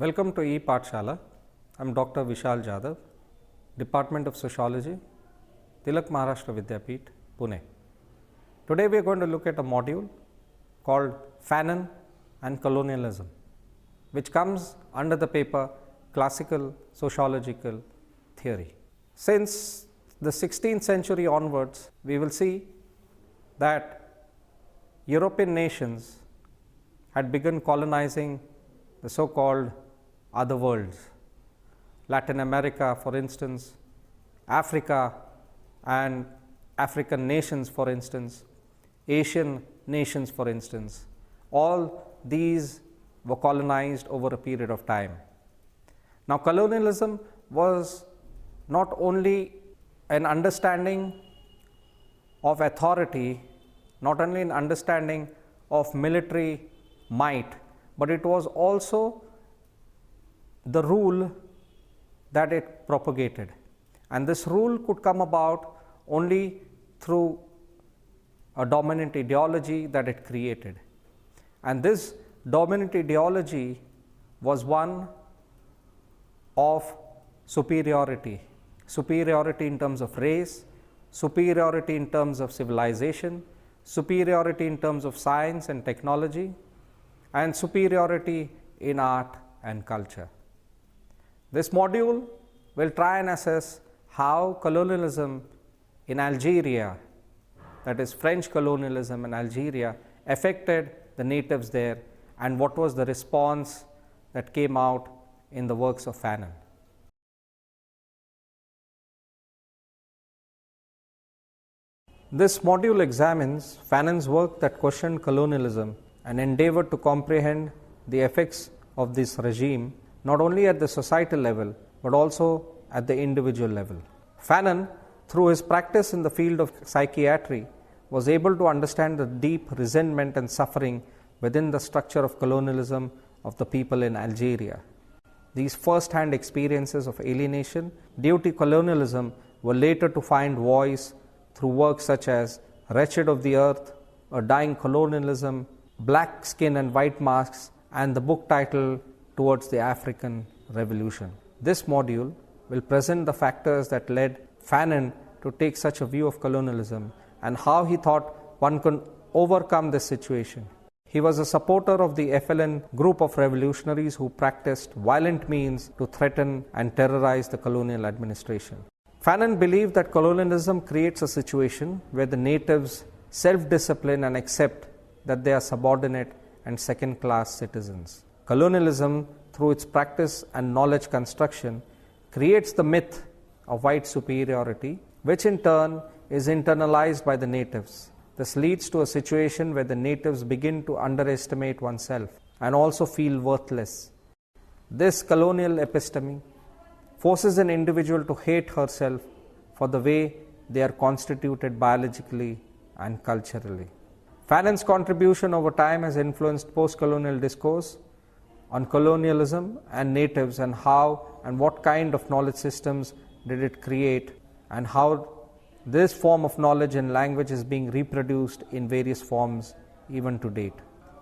Welcome to E-Pathshala. I am Dr. Vishal Jadhav, Department of Sociology, Tilak Maharashtra Vidya-mitra, Pune. Today we are going to look at a module called Fanon and Colonialism, which comes under the paper Classical Sociological Theory. Since the 16th century onwards, we will see that European nations had begun colonizing the so-called other worlds, Latin America for instance, Africa and African nations for instance, Asian nations for instance, all these were colonized over a period of time. Now, colonialism was not only an understanding of authority, not only an understanding of military might, but it was also the rule that it propagated, and this rule could come about only through a dominant ideology that it created, and this dominant ideology was one of superiority in terms of race, superiority in terms of civilization, superiority in terms of science and technology, and superiority in art and culture. This module will try and assess how colonialism in Algeria, that is French colonialism in Algeria, affected the natives there, and what was the response that came out in the works of Fanon. This module examines Fanon's work that questioned colonialism and endeavored to comprehend the effects of this regime not only at the societal level but also at the individual level. Fanon, through his practice in the field of psychiatry, was able to understand the deep resentment and suffering within the structure of colonialism of the people in Algeria. These first-hand experiences of alienation due to colonialism were later to find voice through works such as Wretched of the Earth, A Dying Colonialism, Black Skin and White Masks, and the book title Towards the African Revolution. This module will present the factors that led Fanon to take such a view of colonialism and how he thought one could overcome this situation. He was a supporter of the FLN group of revolutionaries who practiced violent means to threaten and terrorize the colonial administration. Fanon believed that colonialism creates a situation where the natives self-discipline and accept that they are subordinate and second-class citizens. Colonialism, through its practice and knowledge construction, creates the myth of white superiority, which in turn is internalized by the natives. This leads to a situation where the natives begin to underestimate oneself and also feel worthless. This colonial episteme forces an individual to hate herself for the way they are constituted biologically and culturally. Fanon's contribution over time has influenced post-colonial discourse on colonialism and natives, and how and what kind of knowledge systems did it create, and how this form of knowledge and language is being reproduced in various forms even to date.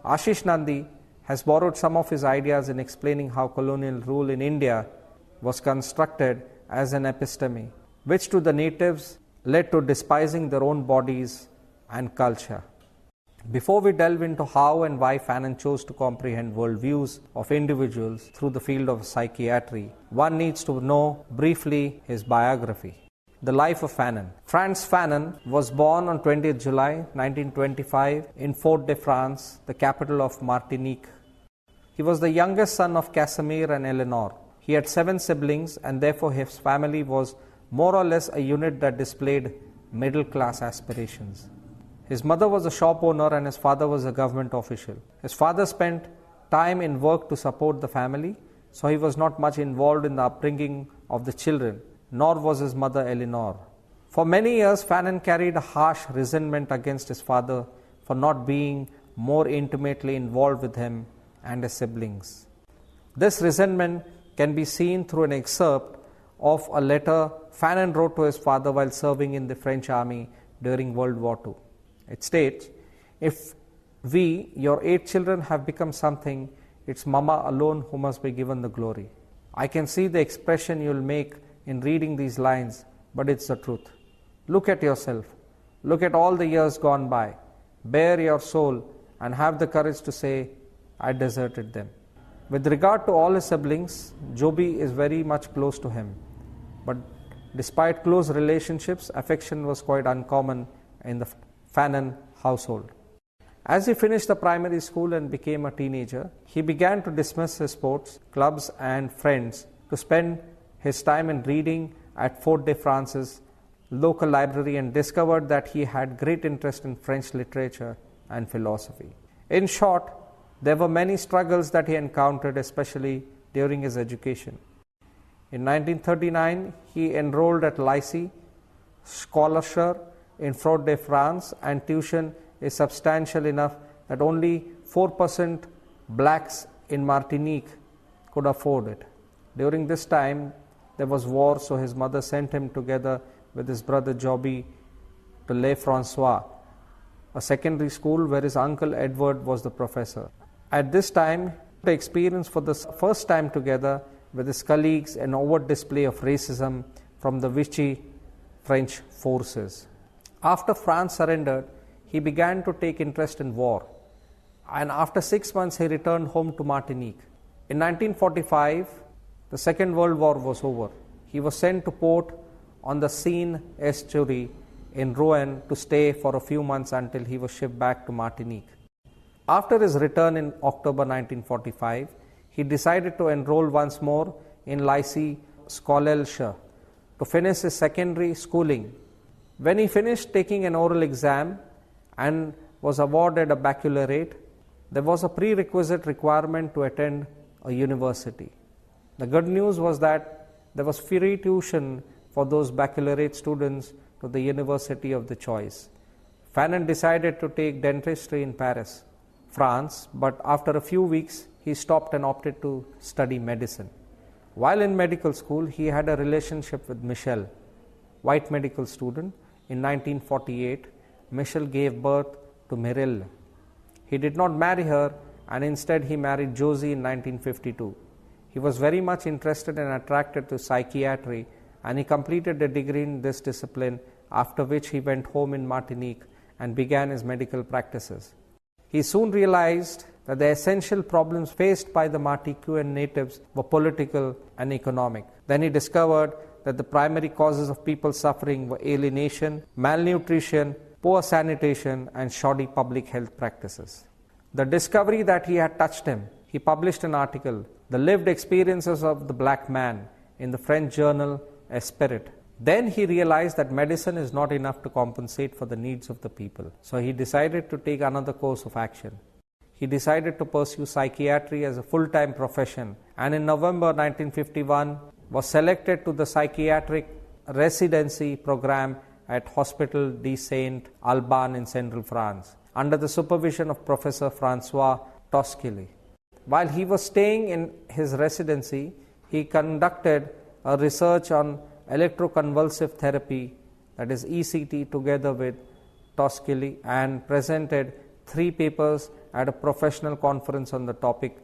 Ashish Nandi has borrowed some of his ideas in explaining how colonial rule in India was constructed as an episteme, which to the natives led to despising their own bodies and culture. Before we delve into how and why Fanon chose to comprehend worldviews of individuals through the field of psychiatry, one needs to know briefly his biography. The life of Fanon. Frantz Fanon was born on 20th July 1925 in Fort-de-France, the capital of Martinique. He was the youngest son of Casimir and Eleanor. He had 7 siblings, and therefore his family was more or less a unit that displayed middle-class aspirations. His mother was a shop owner and his father was a government official. His father spent time in work to support the family, so he was not much involved in the upbringing of the children, nor was his mother Eleanor. For many years, Fanon carried a harsh resentment against his father for not being more intimately involved with him and his siblings. This resentment can be seen through an excerpt of a letter Fanon wrote to his father while serving in the French army during World War II. It states, "If we, your 8 children, have become something, It's Mama alone who must be given the glory. I can see the expression you'll make in reading these lines, but it's the truth. Look at yourself. Look at all the years gone by. Bare your soul and have the courage to say, I deserted them. With regard to all his siblings, Joby is very much close to him. But despite close relationships, affection was quite uncommon in the Fanon household. As he finished the primary school and became a teenager, he began to dismiss his sports, clubs and friends to spend his time in reading at Fort de France's local library, and discovered that he had great interest in French literature and philosophy. In short, there were many struggles that he encountered, especially during his education. In 1939, he enrolled at lycée, scholarship in Fort de France, and tuition is substantial enough that only 4% blacks in Martinique could afford it. During this time, there was war, so his mother sent him together with his brother Joby to Les François, a secondary school where his uncle Edward was the professor. At this time, the experience for the first time together with his colleagues an overt display of racism from the Vichy French forces. After France surrendered, he began to take interest in war, and after 6 months he returned home to Martinique. In 1945, the Second World War was over. He was sent to port on the Seine estuary in Rouen to stay for a few months until he was shipped back to Martinique. After his return in October 1945, he decided to enroll once more in lycée Scholarship to finish his secondary schooling. When he finished taking an oral exam and was awarded a baccalaureate, there was a prerequisite requirement to attend a university. The good news was that there was free tuition for those baccalaureate students to the university of the choice. Fanon decided to take dentistry in Paris, France, but after a few weeks he stopped and opted to study medicine. While in medical school, he had a relationship with Michelle, white medical student. In 1948, Michelle gave birth to Mireille. He did not marry her, and instead he married Josie in 1952. He was very much interested and attracted to psychiatry, and he completed a degree in this discipline, after which he went home in Martinique and began his medical practices. He soon realized that the essential problems faced by the Martiniquan natives were political and economic. Then he discovered that the primary causes of people's suffering were alienation, malnutrition, poor sanitation, and shoddy public health practices. The discovery that he had touched him, he published an article, The Lived Experiences of the Black Man, in the French journal Esprit. Then he realized that medicine is not enough to compensate for the needs of the people. So he decided to take another course of action. He decided to pursue psychiatry as a full-time profession, and in November 1951 was selected to the psychiatric residency program at Hospital de Saint-Alban in central France, under the supervision of Professor François Tosquely. While he was staying in his residency, he conducted a research on electroconvulsive therapy, that is ECT, together with Tosquely, and presented 3 papers at a professional conference on the topic,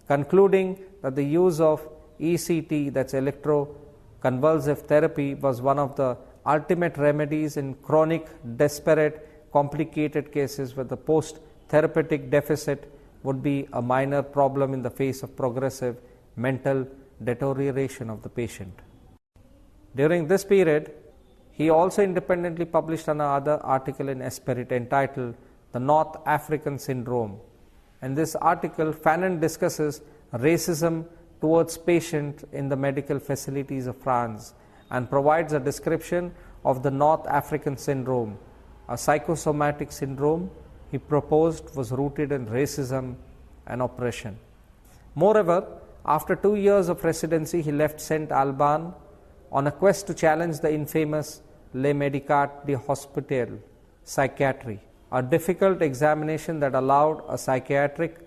concluding that the use of ECT, that's electroconvulsive therapy, was one of the ultimate remedies in chronic, desperate, complicated cases where the post-therapeutic deficit would be a minor problem in the face of progressive mental deterioration of the patient. During this period, he also independently published another article in Esprit entitled The North African Syndrome. In this article, Fanon discusses racism towards patients in the medical facilities of France and provides a description of the North African Syndrome, a psychosomatic syndrome he proposed was rooted in racism and oppression. Moreover, after 2 years of residency, he left Saint-Alban on a quest to challenge the infamous Les Médicats de Hospital Psychiatry, a difficult examination that allowed a psychiatric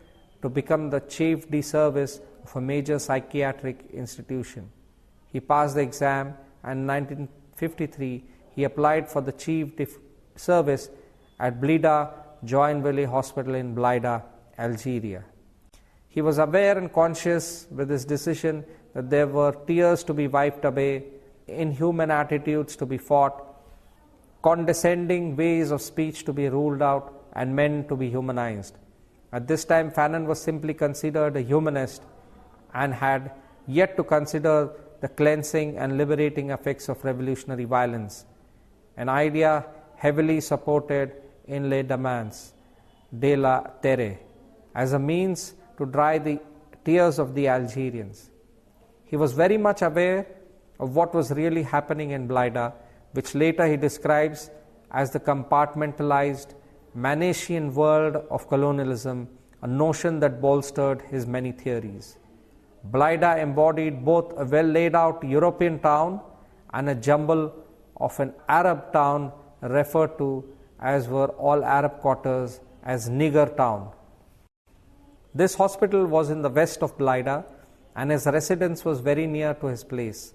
to become the chief de service of a major psychiatric institution. He passed the exam, and in 1953 he applied for the chief de service at Blida Joinville Hospital in Blida, Algeria. He was aware and conscious with his decision that there were tears to be wiped away, inhuman attitudes to be fought, condescending ways of speech to be ruled out, and men to be humanized. At this time, Fanon was simply considered a humanist and had yet to consider the cleansing and liberating effects of revolutionary violence, an idea heavily supported in Les Demandes de la Terre as a means to dry the tears of the Algerians. He was very much aware of what was really happening in Blida, which later he describes as the compartmentalized Manichean world of colonialism, a notion that bolstered his many theories. Blida embodied both a well laid out European town and a jumble of an Arab town referred to, as were all Arab quarters, as Nigger town. This hospital was in the west of Blida, and his residence was very near to his place,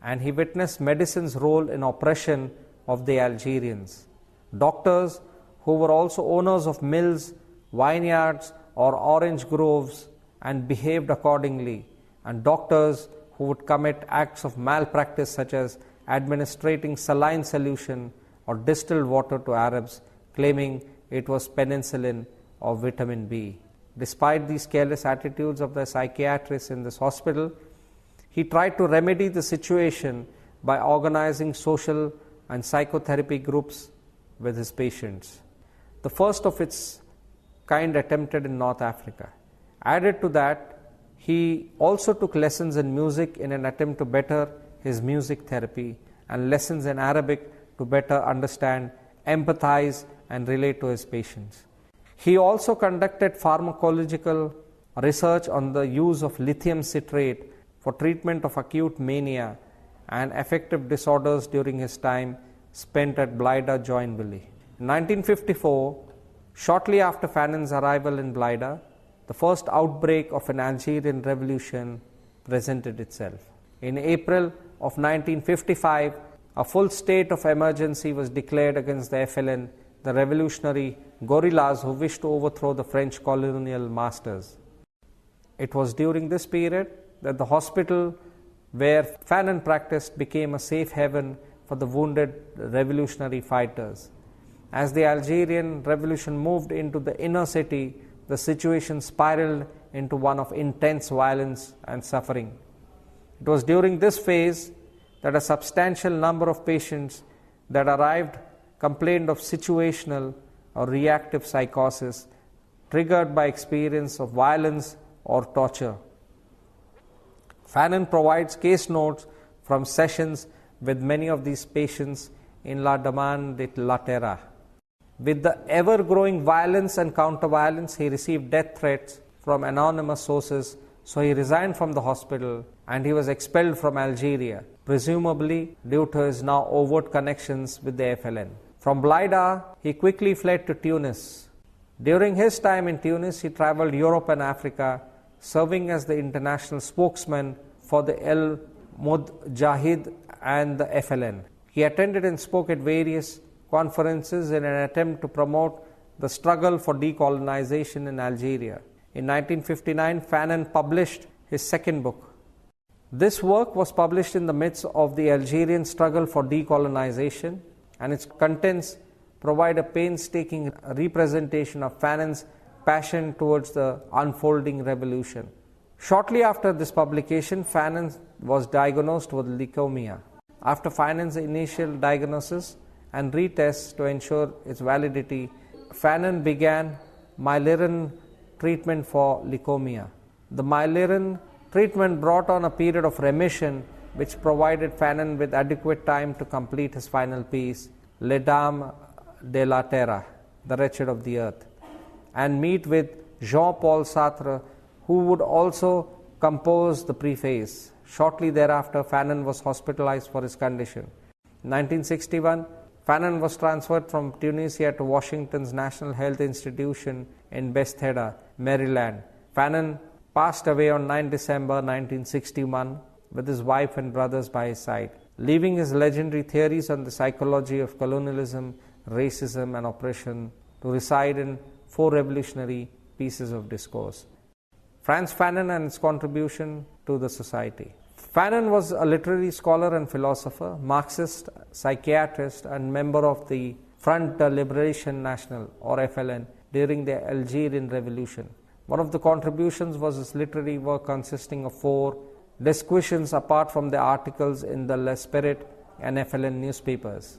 and he witnessed medicine's role in oppression of the Algerians. Doctors who were also owners of mills, vineyards, or orange groves and behaved accordingly, and doctors who would commit acts of malpractice such as administering saline solution or distilled water to Arabs, claiming it was penicillin or vitamin B. Despite these careless attitudes of the psychiatrists in this hospital, he tried to remedy the situation by organizing social and psychotherapy groups with his patients, the first of its kind attempted in North Africa. Added to that, he also took lessons in music in an attempt to better his music therapy, and lessons in Arabic to better understand, empathize, and relate to his patients. He also conducted pharmacological research on the use of lithium citrate for treatment of acute mania and affective disorders during his time spent at Blida Joinville. In 1954, shortly after Fanon's arrival in Blida, the first outbreak of an Algerian revolution presented itself. In April of 1955, a full state of emergency was declared against the FLN, the revolutionary guerrillas who wished to overthrow the French colonial masters. It was during this period that the hospital where Fanon practiced became a safe haven for the wounded revolutionary fighters. As the Algerian revolution moved into the inner city, the situation spiraled into one of intense violence and suffering. It was during this phase that a substantial number of patients that arrived complained of situational or reactive psychosis triggered by experience of violence or torture. Fanon provides case notes from sessions with many of these patients in La Demande de la Terre. With the ever-growing violence and counter-violence, he received death threats from anonymous sources, so he resigned from the hospital and he was expelled from Algeria, presumably due to his now overt connections with the FLN. From Blida, he quickly fled to Tunis. During his time in Tunis, he traveled Europe and Africa, serving as the international spokesman for the El Mujahid and the FLN. He attended and spoke at various conferences in an attempt to promote the struggle for decolonization in Algeria. In 1959, Fanon published his second book. This work was published in the midst of the Algerian struggle for decolonization, and its contents provide a painstaking representation of Fanon's passion towards the unfolding revolution. Shortly after this publication, Fanon was diagnosed with leukemia. After Fanon's initial diagnosis and retests to ensure its validity, Fanon began Myelin treatment for leukemia. The Myelin treatment brought on a period of remission which provided Fanon with adequate time to complete his final piece, Les Dames de la Terre, The Wretched of the Earth, and meet with Jean-Paul Sartre, who would also compose the preface. Shortly thereafter, Fanon was hospitalized for his condition. In 1961, Fanon was transferred from Tunisia to Washington's National Health Institution in Bethesda, Maryland. Fanon passed away on 9 December 1961 with his wife and brothers by his side, leaving his legendary theories on the psychology of colonialism, racism, and oppression to reside in 4 revolutionary pieces of discourse. Frantz Fanon and its contribution to the society. Fanon was a literary scholar and philosopher, Marxist, psychiatrist, and member of the Front de Liberation National, or FLN, during the Algerian Revolution. One of the contributions was his literary work consisting of 4 disquisitions apart from the articles in the L'Esprit and FLN newspapers.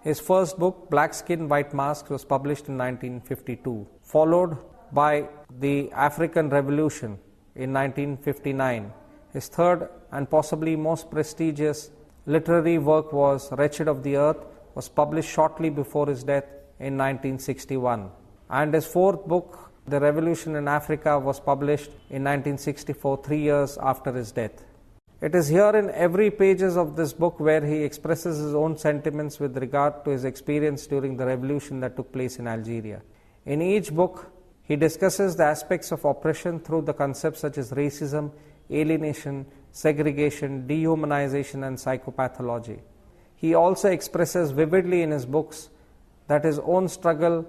His first book, Black Skin, White Mask, was published in 1952, followed by the African Revolution in 1959. His third and possibly most prestigious literary work was Wretched of the Earth, was published shortly before his death in 1961. And his fourth book, The Revolution in Africa, was published in 1964, 3 years after his death. It is here in every pages of this book where he expresses his own sentiments with regard to his experience during the revolution that took place in Algeria. In each book, he discusses the aspects of oppression through the concepts such as racism, alienation, segregation, dehumanization, and psychopathology. He also expresses vividly in his books that his own struggle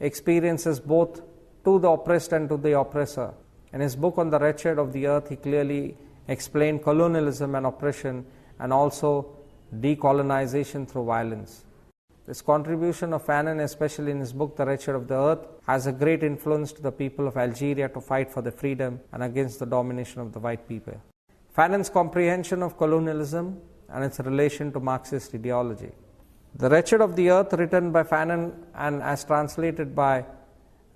experiences both to the oppressed and to the oppressor. In his book on the Wretched of the Earth, he clearly explained colonialism and oppression, and also decolonization through violence. This contribution of Fanon, especially in his book The Wretched of the Earth, has a great influence to the people of Algeria to fight for their freedom and against the domination of the white people. Fanon's comprehension of colonialism and its relation to Marxist ideology. The Wretched of the Earth, written by Fanon and as translated by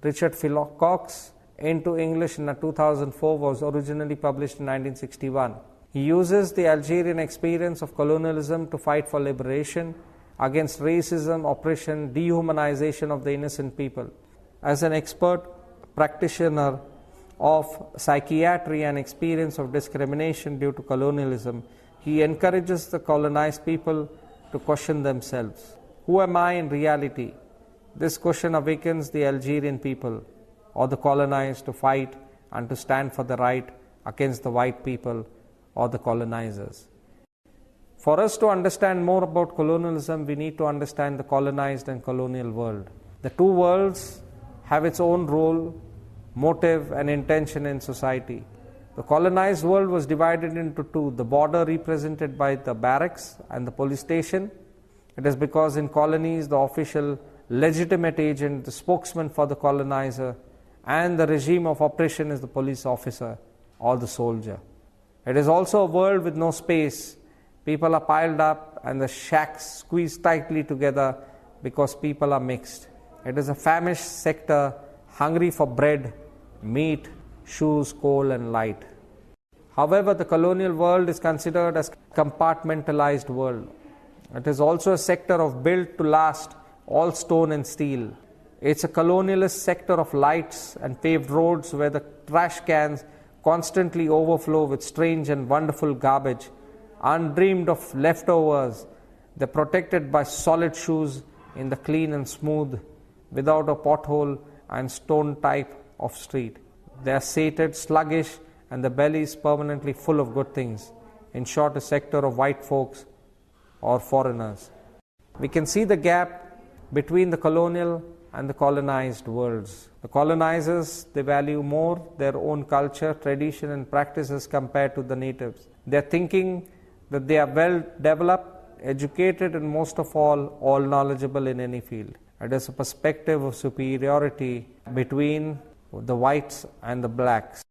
Richard Cox into English in 2004, was originally published in 1961. He uses the Algerian experience of colonialism to fight for liberation against racism, oppression, dehumanization of the innocent people. As an expert practitioner of psychiatry and experience of discrimination due to colonialism, he encourages the colonized people to question themselves. Who am I in reality? This question awakens the Algerian people or the colonized to fight and to stand for the right against the white people or the colonizers. For us to understand more about colonialism, we need to understand the colonized and colonial world. The two worlds have its own role, motive, and intention in society. The colonized world was divided into two, the border represented by the barracks and the police station. It is because in colonies, the official legitimate agent, the spokesman for the colonizer, and the regime of oppression is the police officer or the soldier. It is also a world with no space. People are piled up and the shacks squeezed tightly together because people are mixed. It is a famished sector, hungry for bread, meat, shoes, coal, and light. However, the colonial world is considered as a compartmentalized world. It is also a sector of built to last, all stone and steel. It's a colonialist sector of lights and paved roads where the trash cans constantly overflow with strange and wonderful garbage, undreamed of leftovers. They're protected by solid shoes in the clean and smooth, without a pothole and stone type of street. They are sated, sluggish, and the belly is permanently full of good things. In short, a sector of white folks or foreigners. We can see the gap between the colonial and the colonized worlds. The colonizers, they value more their own culture, tradition, and practices compared to the natives. They are thinking that they are well developed, educated, and most of all knowledgeable in any field. It is a perspective of superiority between the whites and the blacks.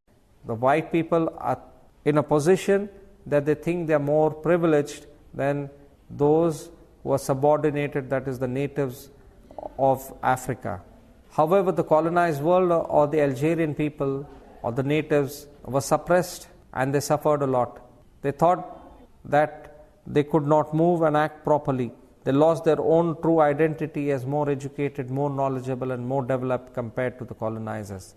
The white people are in a position that they think they are more privileged than those who are subordinated, that is the natives of Africa. However, the colonized world or the Algerian people or the natives were suppressed and they suffered a lot. They thought that they could not move and act properly. They lost their own true identity as more educated, more knowledgeable, and more developed compared to the colonizers.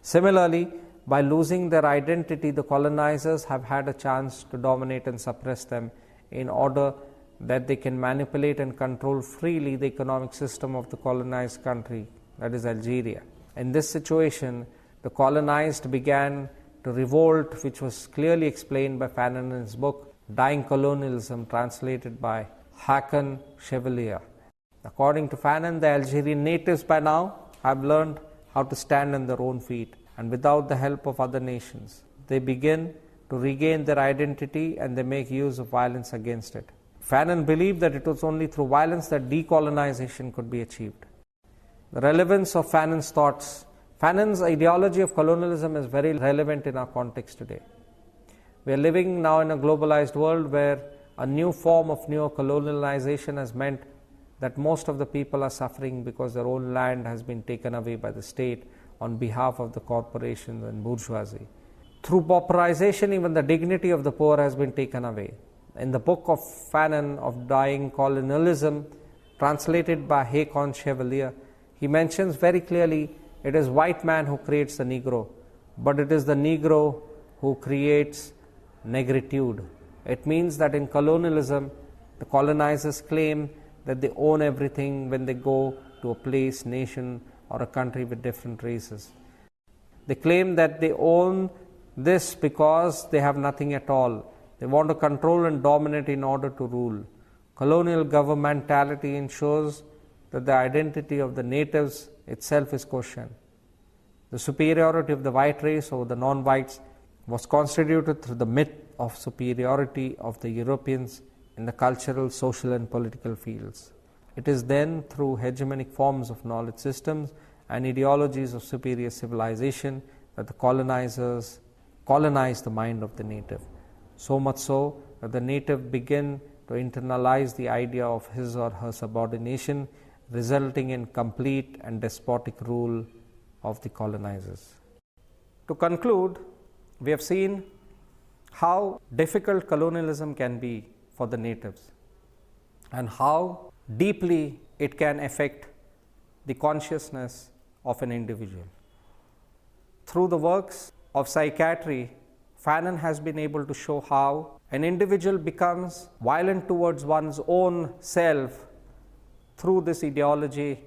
Similarly, by losing their identity, the colonizers have had a chance to dominate and suppress them in order that they can manipulate and control freely the economic system of the colonized country, that is Algeria. In this situation, the colonized began to revolt, which was clearly explained by Fanon in his book, Dying Colonialism, translated by Hakan Chevalier. According to Fanon, the Algerian natives by now have learned how to stand on their own feet and without the help of other nations. They begin to regain their identity and they make use of violence against it. Fanon believed that it was only through violence that decolonization could be achieved. The relevance of Fanon's thoughts. Fanon's ideology of colonialism is very relevant in our context today. We are living now in a globalized world where a new form of neo-colonialization has meant that most of the people are suffering because their own land has been taken away by the state on behalf of the corporations and bourgeoisie. Through pauperization, even the dignity of the poor has been taken away. In the book of Fanon of Dying Colonialism, translated by Hakon Chevalier, he mentions very clearly it is white man who creates the Negro, but it is the Negro who creates negritude. It means that in colonialism, the colonizers claim that they own everything when they go to a place, nation, or a country with different races. They claim that they own this because they have nothing at all. They want to control and dominate in order to rule. Colonial governmentality ensures that the identity of the natives itself is questioned. The superiority of the white race over the non-whites was constituted through the myth of superiority of the Europeans in the cultural, social and political fields. It is then through hegemonic forms of knowledge systems and ideologies of superior civilization that the colonizers colonize the mind of the native. So much so that the native begin to internalize the idea of his or her subordination, resulting in complete and despotic rule of the colonizers. To conclude, we have seen how difficult colonialism can be for the natives and how deeply it can affect the consciousness of an individual. Through the works of psychiatry, Fanon has been able to show how an individual becomes violent towards one's own self through this ideology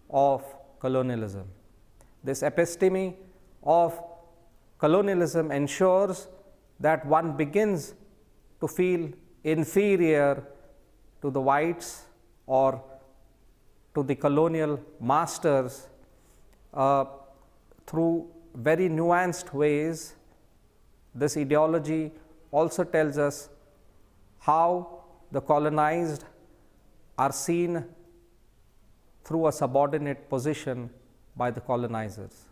of colonialism. This episteme of colonialism ensures that one begins to feel inferior to the whites or to the colonial masters through very nuanced ways. This ideology also tells us how the colonized are seen through a subordinate position by the colonizers.